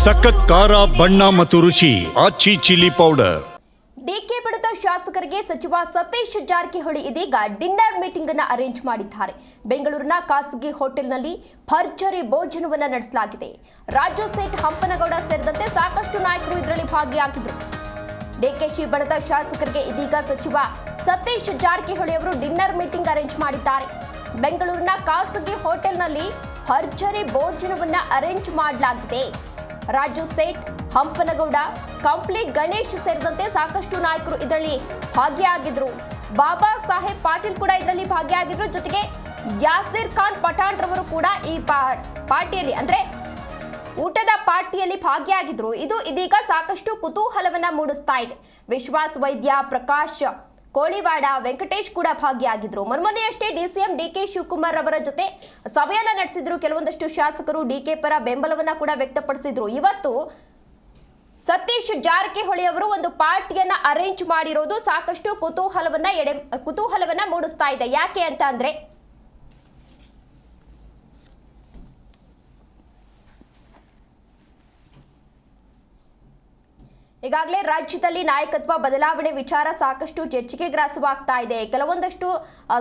ಸಖತ್ ಖಾರ ಬಣ್ಣ ಮತ್ತು ರುಚಿ ಆಚಿ ಚಿಲ್ಲಿ ಪೌಡರ್. ಡಿಕೆ ಬಣದ ಶಾಸಕರಿಗೆ ಸಚಿವ ಸತೀಶ್ ಜಾರಕಿಹೊಳಿ ಇದೀಗ ಡಿನ್ನರ್ ಮೀಟಿಂಗ್ ಅನ್ನು ಅರೇಂಜ್ ಮಾಡಿದ್ದಾರೆ. ಬೆಂಗಳೂರಿನ ಖಾಸಗಿ ಹೋಟೆಲ್ನಲ್ಲಿ ಭರ್ಜರಿ ಭೋಜನವನ್ನು ನಡೆಸಲಾಗಿದೆ. ರಾಜು ಸೇಠ್, ಹಂಪನಗೌಡ ಸೇರಿದಂತೆ ಸಾಕಷ್ಟು ನಾಯಕರು ಇದರಲ್ಲಿ ಭಾಗಿಯಾಗಿದ್ದರು. ಡಿಕೆಶಿ ಬಣದ ಶಾಸಕರಿಗೆ ಇದೀಗ ಸಚಿವ ಸತೀಶ್ ಜಾರಕಿಹೊಳಿ ಅವರು ಡಿನ್ನರ್ ಮೀಟಿಂಗ್ ಅರೇಂಜ್ ಮಾಡಿದ್ದಾರೆ. ಬೆಂಗಳೂರಿನ ಖಾಸಗಿ ಹೋಟೆಲ್ನಲ್ಲಿ ಭರ್ಜರಿ ಭೋಜನವನ್ನ ಅರೇಂಜ್ ಮಾಡಲಾಗಿದೆ. ರಾಜು ಸೇಠ್, ಹಂಪನಗೌಡ, ಕಂಪ್ಲಿ ಗಣೇಶ್ ಸೇರಿದಂತೆ ಸಾಕಷ್ಟು ನಾಯಕರು ಇದರಲ್ಲಿ ಭಾಗಿಯಾಗಿದ್ರು. ಬಾಬಾ ಸಾಹೇಬ್ ಪಾಟೀಲ್ ಕೂಡ ಇದರಲ್ಲಿ ಭಾಗಿಯಾಗಿದ್ರು. ಜೊತೆಗೆ ಯಾಸಿರ್ ಖಾನ್ ಪಠಾಣ್ ರವರು ಕೂಡ ಈ ಪಾರ್ಟಿಯಲ್ಲಿ ಅಂದ್ರೆ ಊಟದ ಪಾರ್ಟಿಯಲ್ಲಿ ಭಾಗಿಯಾಗಿದ್ರು. ಇದು ಇದೀಗ ಸಾಕಷ್ಟು ಕುತೂಹಲವನ್ನ ಮೂಡಿಸ್ತಾ ಇದೆ. ವಿಶ್ವಾಸ್ ವೈದ್ಯ, ಪ್ರಕಾಶ್ ಕೋಳಿವಾಡ, ವೆಂಕಟೇಶ್ ಕೂಡ ಭಾಗಿಯಾಗಿದ್ರು. ಮೊನ್ನೆಯಷ್ಟೇ ಡಿಸಿಎಂ ಡಿಕೆ ಶಿವಕುಮಾರ್ ಅವರ ಜೊತೆ ಸಭೆಯನ್ನ ನಡೆಸಿದ್ರು. ಕೆಲವೊಂದಷ್ಟು ಶಾಸಕರು ಡಿಕೆ ಪರ ಬೆಂಬಲವನ್ನ ಕೂಡ ವ್ಯಕ್ತಪಡಿಸಿದ್ರು. ಇವತ್ತು ಸತೀಶ್ ಜಾರಕಿಹೊಳಿ ಅವರು ಒಂದು ಪಾರ್ಟಿಯನ್ನ ಅರೇಂಜ್ ಮಾಡಿರೋದು ಸಾಕಷ್ಟು ಕುತೂಹಲವನ್ನ ಮೂಡಿಸ್ತಾ ಇದೆ. ಯಾಕೆ ಅಂತ ಅಂದ್ರೆ ಈಗಾಗಲೇ ರಾಜ್ಯದಲ್ಲಿ ನಾಯಕತ್ವ ಬದಲಾವಣೆ ವಿಚಾರ ಸಾಕಷ್ಟು ಚರ್ಚೆಗೆ ಗ್ರಾಸವಾಗ್ತಾ ಇದೆ. ಕೆಲವೊಂದಷ್ಟು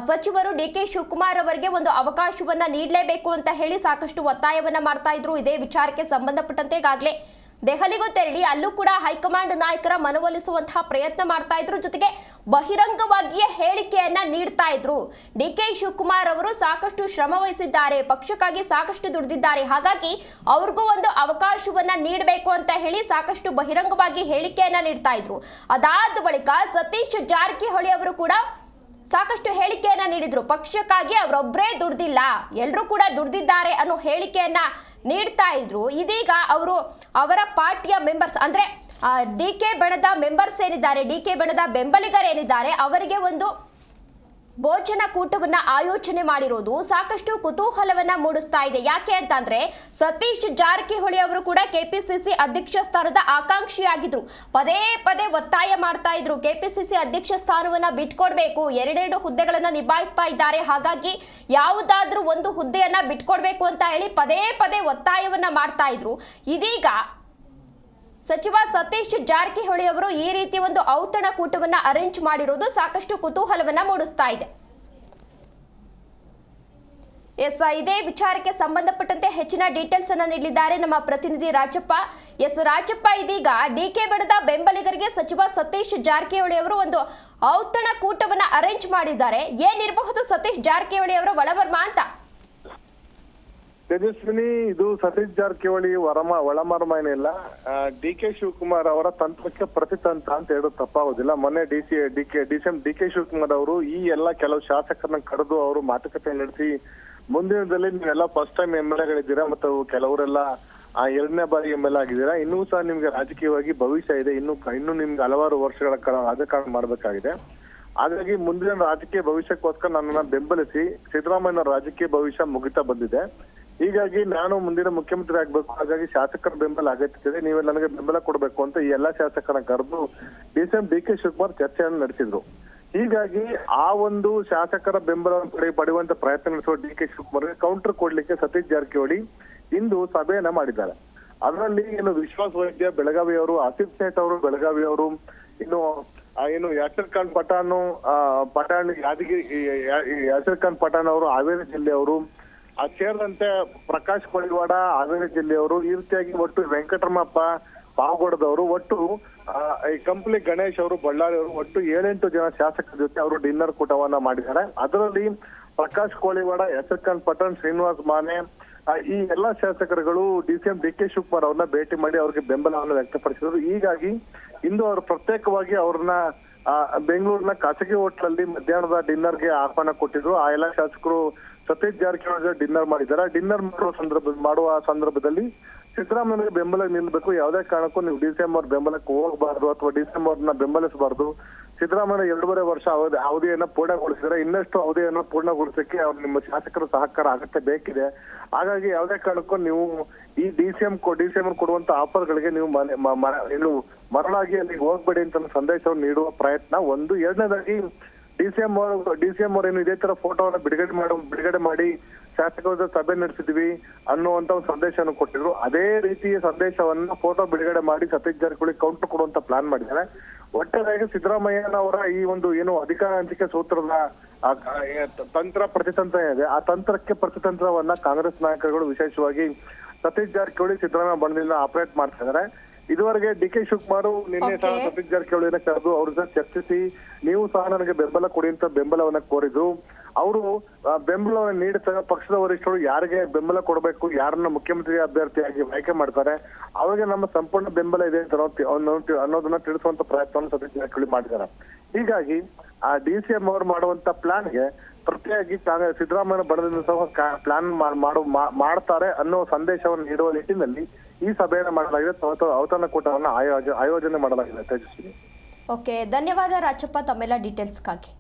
ಸಚಿವರು ಡಿಕೆ ಶಿವಕುಮಾರ್ ಅವರಿಗೆ ಒಂದು ಅವಕಾಶವನ್ನ ನೀಡಲೇಬೇಕು ಅಂತ ಹೇಳಿ ಸಾಕಷ್ಟು ಒತ್ತಾಯವನ್ನ ಮಾಡ್ತಾ ಇದ್ರು. ಇದೇ ವಿಚಾರಕ್ಕೆ ಸಂಬಂಧಪಟ್ಟಂತೆ ಈಗಾಗಲೇ ದೆಹಲಿಗೂ ತೆರಳಿ ಅಲ್ಲೂ ಕೂಡ ಹೈಕಮಾಂಡ್ ನಾಯಕರ ಮನವೊಲಿಸುವಂತಹ ಪ್ರಯತ್ನ ಮಾಡ್ತಾ ಇದ್ರು. ಜೊತೆಗೆ ಬಹಿರಂಗವಾಗಿಯೇ ಹೇಳಿಕೆಯನ್ನ ನೀಡ್ತಾ ಇದ್ರು. ಡಿಕೆ ಶಿವಕುಮಾರ್ ಅವರು ಸಾಕಷ್ಟು ಶ್ರಮ ವಹಿಸಿದ್ದಾರೆ, ಪಕ್ಷಕ್ಕಾಗಿ ಸಾಕಷ್ಟು ದುಡಿದಿದ್ದಾರೆ, ಹಾಗಾಗಿ ಅವ್ರಿಗೂ ಒಂದು ಅವಕಾಶವನ್ನ ನೀಡಬೇಕು ಅಂತ ಹೇಳಿ ಸಾಕಷ್ಟು ಬಹಿರಂಗವಾಗಿ ಹೇಳಿಕೆಯನ್ನ ನೀಡ್ತಾ ಇದ್ರು. ಅದಾದ ಬಳಿಕ ಸತೀಶ್ ಜಾರಕಿಹೊಳಿ ಅವರು ಕೂಡ ಸಾಕಷ್ಟು ಹೇಳಿಕೆಯನ್ನ ನೀಡಿದ್ರು. ಪಕ್ಷಕ್ಕಾಗಿ ಅವರೊಬ್ಬರೇ ದುಡ್ದಿಲ್ಲ, ಎಲ್ಲರೂ ಕೂಡ ದುಡ್ದಿದ್ದಾರೆ ಅನ್ನೋ ಹೇಳಿಕೆಯನ್ನ ನೀಡ್ತಾ ಇದ್ರು. ಇದೀಗ ಅವರು ಅವರ ಪಾರ್ಟಿಯ ಮೆಂಬರ್ಸ್ ಅಂದ್ರೆ ಡಿಕೆ ಬಣದ ಮೆಂಬರ್ಸ್ ಏನಿದ್ದಾರೆ, ಡಿಕೆ ಬಣದ ಬೆಂಬಲಿಗರೇನಿದ್ದಾರೆ, ಅವರಿಗೆ ಒಂದು ಭೋಜನ ಕೂಟವನ್ನ ಆಯೋಜನೆ ಮಾಡಿರೋದು ಸಾಕಷ್ಟು ಕುತೂಹಲವನ್ನ ಮೂಡಿಸ್ತಾ ಇದೆ. ಯಾಕೆ ಅಂತ ಅಂದ್ರೆ ಸತೀಶ್ ಜಾರಕಿಹೊಳಿ ಅವರು ಕೂಡ ಕೆಪಿಸಿಸಿ ಅಧ್ಯಕ್ಷ ಸ್ಥಾನದ ಆಕಾಂಕ್ಷಿಯಾಗಿದ್ರು. ಪದೇ ಪದೇ ಒತ್ತಾಯ ಮಾಡ್ತಾ ಇದ್ರು, ಕೆಪಿಸಿಸಿ ಅಧ್ಯಕ್ಷ ಸ್ಥಾನವನ್ನ ಬಿಟ್ಕೊಡ್ಬೇಕು, ಎರಡೆರಡು ಹುದ್ದೆಗಳನ್ನ ನಿಭಾಯಿಸ್ತಾ ಇದ್ದಾರೆ, ಹಾಗಾಗಿ ಯಾವುದಾದ್ರೂ ಒಂದು ಹುದ್ದೆಯನ್ನ ಬಿಟ್ಕೊಡ್ಬೇಕು ಅಂತ ಹೇಳಿ ಪದೇ ಪದೇ ಒತ್ತಾಯವನ್ನ ಮಾಡ್ತಾ ಇದ್ರು. ಇದೀಗ ಸಚಿವ ಸತೀಶ್ ಜಾರಕಿಹೊಳಿ ಅವರು ಈ ರೀತಿ ಒಂದು ಔತಣ ಕೂಟವನ್ನ ಅರೇಂಜ್ ಮಾಡಿರೋದು ಸಾಕಷ್ಟು ಕುತೂಹಲವನ್ನ ಮೂಡಿಸ್ತಾ ಇದೆ. ಇದೇ ವಿಚಾರಕ್ಕೆ ಸಂಬಂಧಪಟ್ಟಂತೆ ಹೆಚ್ಚಿನ ಡೀಟೇಲ್ಸ್ ಅನ್ನ ನೀಡಲಿದ್ದಾರೆ ನಮ್ಮ ಪ್ರತಿನಿಧಿ ರಾಜಪ್ಪ. ರಾಜಪ್ಪ, ಇದೀಗ ಡಿಕೆ ಬಣದ ಬೆಂಬಲಿಗರಿಗೆ ಸಚಿವ ಸತೀಶ್ ಜಾರಕಿಹೊಳಿ ಅವರು ಒಂದು ಔತಣ ಕೂಟವನ್ನ ಅರೇಂಜ್ ಮಾಡಿದ್ದಾರೆ. ಏನಿರಬಹುದು ಸತೀಶ್ ಜಾರಕಿಹೊಳಿ ಅವರ ಒಳಮರ್ಮ ಅಂತ? ತೇಜಸ್ವಿನಿ, ಇದು ಸತೀಶ್ ಜಾರಕಿಹೊಳಿ ಒಳಮರ್ಮ ಏನಿಲ್ಲ. ಡಿ ಕೆ ಶಿವಕುಮಾರ್ ಅವರ ತಂತ್ರಕ್ಕೆ ಪ್ರತಿತಂತ್ರ ಅಂತ ಹೇಳೋದು ತಪ್ಪಾಗೋದಿಲ್ಲ. ಮೊನ್ನೆ ಡಿಸಿಎಂ ಡಿ ಕೆ ಶಿವಕುಮಾರ್ ಅವರು ಈ ಎಲ್ಲ ಕೆಲವು ಶಾಸಕರನ್ನ ಕರೆದು ಅವರು ಮಾತುಕತೆ ನಡೆಸಿ ಮುಂದಿನದಲ್ಲಿ ನೀವೆಲ್ಲ ಫಸ್ಟ್ ಟೈಮ್ MLA ಮತ್ತು ಕೆಲವರೆಲ್ಲ ಎರಡನೇ ಬಾರಿ MLA ಆಗಿದ್ದೀರಾ, ಇನ್ನೂ ಸಹ ನಿಮ್ಗೆ ರಾಜಕೀಯವಾಗಿ ಭವಿಷ್ಯ ಇದೆ, ಇನ್ನು ನಿಮ್ಗೆ ಹಲವಾರು ವರ್ಷಗಳ ಕಾಲ ರಾಜಕಾರಣ ಮಾಡಬೇಕಾಗಿದೆ. ಹಾಗಾಗಿ ಮುಂದಿನ ರಾಜಕೀಯ ಭವಿಷ್ಯಕ್ಕೋಸ್ಕರ ನನ್ನನ್ನ ಬೆಂಬಲಿಸಿ. ಸಿದ್ದರಾಮಯ್ಯ ರಾಜಕೀಯ ಭವಿಷ್ಯ ಮುಗಿತಾ ಬಂದಿದೆ, ಹೀಗಾಗಿ ನಾನು ಮುಂದಿನ ಮುಖ್ಯಮಂತ್ರಿ ಆಗ್ಬೇಕು, ಹಾಗಾಗಿ ಶಾಸಕರ ಬೆಂಬಲ ಅಗತ್ಯ ಇದೆ, ನೀವೇ ನನಗೆ ಬೆಂಬಲ ಕೊಡಬೇಕು ಅಂತ ಈ ಎಲ್ಲಾ ಶಾಸಕರನ್ನ ಕರೆದು ಡಿಸಿಎಂ ಡಿ ಕೆ ಶಿವಕುಮಾರ್ ಚರ್ಚೆಯನ್ನು ನಡೆಸಿದ್ರು. ಹೀಗಾಗಿ ಆ ಒಂದು ಶಾಸಕರ ಬೆಂಬಲ ಪಡೆಯುವಂತ ಪ್ರಯತ್ನ ನಡೆಸುವ ಡಿ ಕೆ ಶಿವಕುಮಾರ್ಗೆ ಕೌಂಟರ್ ಕೊಡ್ಲಿಕ್ಕೆ ಸತೀಶ್ ಜಾರಕಿಹೊಳಿ ಇಂದು ಸಭೆಯನ್ನ ಮಾಡಿದ್ದಾರೆ. ಅದರಲ್ಲಿ ವಿಶ್ವಾಸ್ ವೈದ್ಯ ಬೆಳಗಾವಿಯವರು, ಆಸಿಫ್ ಸೇಠ್ ಅವರು ಬೆಳಗಾವಿಯವರು, ಯಾಸಿರ್ ಖಾನ್ ಪಠಾಣ್ ಯಾಸಿರ್ ಖಾನ್ ಪಠಾಣ್ ಅವರು ಹಾವೇರಿ ಜಿಲ್ಲೆಯವರು, ಸೇರಿದಂತೆ ಪ್ರಕಾಶ್ ಕೋಳಿವಾಡ ಹಾವೇರಿ ಜಿಲ್ಲೆಯವರು, ಈ ರೀತಿಯಾಗಿ ಒಟ್ಟು ವೆಂಕಟರಮಪ್ಪ ಪಾವಗಡದವರು, ಒಟ್ಟು ಈ ಕಂಪ್ಲಿ ಗಣೇಶ್ ಅವರು ಬಳ್ಳಾರಿ ಅವರು, ಒಟ್ಟು 7-8 ಜನ ಶಾಸಕರ ಜೊತೆ ಅವರು ಡಿನ್ನರ್ ಕೂಟವನ್ನ ಮಾಡಿದ್ದಾರೆ. ಅದರಲ್ಲಿ ಪ್ರಕಾಶ್ ಕೋಳಿವಾಡ, ಯಾಸಿರ್ ಖಾನ್ ಪಠಾಣ್, ಶ್ರೀನಿವಾಸ್ ಮಾನೆ ಈ ಎಲ್ಲಾ ಶಾಸಕರುಗಳು ಡಿಸಿಎಂ ಡಿ ಕೆ ಶಿವಕುಮಾರ್ ಅವ್ರನ್ನ ಭೇಟಿ ಮಾಡಿ ಅವ್ರಿಗೆ ಬೆಂಬಲವನ್ನು ವ್ಯಕ್ತಪಡಿಸಿದ್ರು. ಹೀಗಾಗಿ ಇಂದು ಅವರು ಪ್ರತ್ಯೇಕವಾಗಿ ಅವ್ರನ್ನ ಬೆಂಗಳೂರಿನ ಖಾಸಗಿ ಹೋಟ್ಲಲ್ಲಿ ಮಧ್ಯಾಹ್ನದ ಡಿನ್ನರ್ಗೆ ಆಹ್ವಾನ ಕೊಟ್ಟಿದ್ರು. ಆ ಎಲ್ಲಾ ಶಾಸಕರು ಸತೀಶ್ ಜಾರಕಿಹೊಳಿ ಡಿನ್ನರ್ ಮಾಡಿದ್ದಾರೆ. ಡಿನ್ನರ್ ಮಾಡುವ ಸಂದರ್ಭದಲ್ಲಿ ಸಿದ್ದರಾಮಯ್ಯಗೆ ಬೆಂಬಲ ನಿಲ್ಬೇಕು, ಯಾವುದೇ ಕಾರಣಕ್ಕೂ ನೀವು ಡಿಸಿಎಂ ಅವ್ರ ಬೆಂಬಲಕ್ಕೆ ಹೋಗಬಾರ್ದು ಅಥವಾ ಡಿಸಿಎಂ ಅವ್ರನ್ನ ಬೆಂಬಲಿಸಬಾರ್ದು. ಸಿದ್ದರಾಮಯ್ಯ 2.5 ವರ್ಷ ಅವಧಿಯನ್ನ ಪೂರ್ಣಗೊಳಿಸಿದರೆ ಇನ್ನಷ್ಟು ಅವಧಿಯನ್ನು ಪೂರ್ಣಗೊಳಿಸಕ್ಕೆ ನಿಮ್ಮ ಶಾಸಕರ ಸಹಕಾರ ಅಗತ್ಯ ಬೇಕಿದೆ. ಹಾಗಾಗಿ ಯಾವುದೇ ಕಾರಣಕ್ಕೂ ನೀವು ಈ ಡಿಸಿಎಂ ಕೊಡುವಂತ ಆಫರ್ಗಳಿಗೆ ನೀವು ಮರಳಾಗಿ ಅಲ್ಲಿಗೆ ಹೋಗ್ಬೇಡಿ ಅಂತ ಸಂದೇಶವನ್ನು ನೀಡುವ ಪ್ರಯತ್ನ ಒಂದು. ಎರಡನೇದಾಗಿ ಡಿಸಿಎಂ ಅವರು ಏನು ಇದೇ ತರ ಫೋಟೋವನ್ನ ಬಿಡುಗಡೆ ಮಾಡಿ ಶಾಸಕರ ಸಭೆ ನಡೆಸಿದ್ವಿ ಅನ್ನುವಂತ ಒಂದು ಸಂದೇಶವನ್ನು ಕೊಟ್ಟಿದ್ರು. ಅದೇ ರೀತಿಯ ಸಂದೇಶವನ್ನ ಫೋಟೋ ಬಿಡುಗಡೆ ಮಾಡಿ ಸತೀಶ್ ಜಾರಕಿಹೊಳಿ ಕೌಂಟರ್ ಕೊಡುವಂತ ಪ್ಲಾನ್ ಮಾಡಿದ್ದಾರೆ. ಒಟ್ಟಾರೆಯಾಗಿ ಸಿದ್ದರಾಮಯ್ಯನವರ ಈ ಒಂದು ಏನು ಅಧಿಕಾರ ಹಂಚಿಕೆ ಸೂತ್ರದ ತಂತ್ರ ಪ್ರತಿತಂತ್ರ ಇದೆ, ಆ ತಂತ್ರಕ್ಕೆ ಪ್ರತಿತಂತ್ರವನ್ನ ಕಾಂಗ್ರೆಸ್ ನಾಯಕರುಗಳು ವಿಶೇಷವಾಗಿ ಸತೀಶ್ ಜಾರಕಿಹೊಳಿ ಸಿದ್ದರಾಮಯ್ಯ ಬಣದಿಂದ ಆಪರೇಟ್ ಮಾಡ್ತಾ ಇದ್ದಾರೆ. ಇದುವರೆಗೆ ಡಿ.ಕೆ. ಶಿವಕುಮಾರ್ ನಿನ್ನೆ ಸಹ ಸತೀಶ್ ಜಾರಕಿಹೊಳಿನ ಕರೆದು ಅವ್ರ ಜೊತೆ ಚರ್ಚಿಸಿ ನೀವು ಸಹ ನನಗೆ ಬೆಂಬಲ ಕೊಡಿ ಅಂತ ಬೆಂಬಲವನ್ನ ಕೋರಿದ್ರು. ಅವರು ಬೆಂಬಲವನ್ನು ನೀಡುತ್ತಾರೆ. ಪಕ್ಷದ ವರಿಷ್ಠರು ಯಾರಿಗೆ ಬೆಂಬಲ ಕೊಡಬೇಕು, ಯಾರನ್ನ ಮುಖ್ಯಮಂತ್ರಿ ಅಭ್ಯರ್ಥಿಯಾಗಿ ಆಯ್ಕೆ ಮಾಡ್ತಾರೆ, ಅವಾಗ ನಮ್ಮ ಸಂಪೂರ್ಣ ಬೆಂಬಲ ಇದೆ ಅಂತ ಅನ್ನೋದನ್ನ ತಿಳಿಸುವಂತ ಪ್ರಯತ್ನವನ್ನು ಸತೀಶ್ ಜಾರಕಿಹೊಳಿ ಮಾಡಿದ್ದಾರೆ. ಹೀಗಾಗಿ ಆ ಡಿಸಿಎಂ ಅವರು ಮಾಡುವಂತ ಪ್ಲಾನ್ಗೆ ಪ್ರತಿಯಾಗಿ ಸಿದ್ದರಾಮಯ್ಯ ಬಣದಿಂದ ಸಹ ಪ್ಲಾನ್ ಮಾಡ್ತಾರೆ ಅನ್ನೋ ಸಂದೇಶವನ್ನು ನೀಡುವ ನಿಟ್ಟಿನಲ್ಲಿ ಈ ಸಭೆಯನ್ನು ಮಾಡಲಾಗಿದೆ. ಔತಣಕೂಟವನ್ನು ಆಯೋಜನೆ ಮಾಡಲಾಗಿದೆ. ತೇಜಸ್ವಿನಿ. ಓಕೆ, ಧನ್ಯವಾದ ರಾಜಪ್ಪ ತಮ್ಮೆಲ್ಲ ಡೀಟೇಲ್ಸ್ಗಾಗಿ.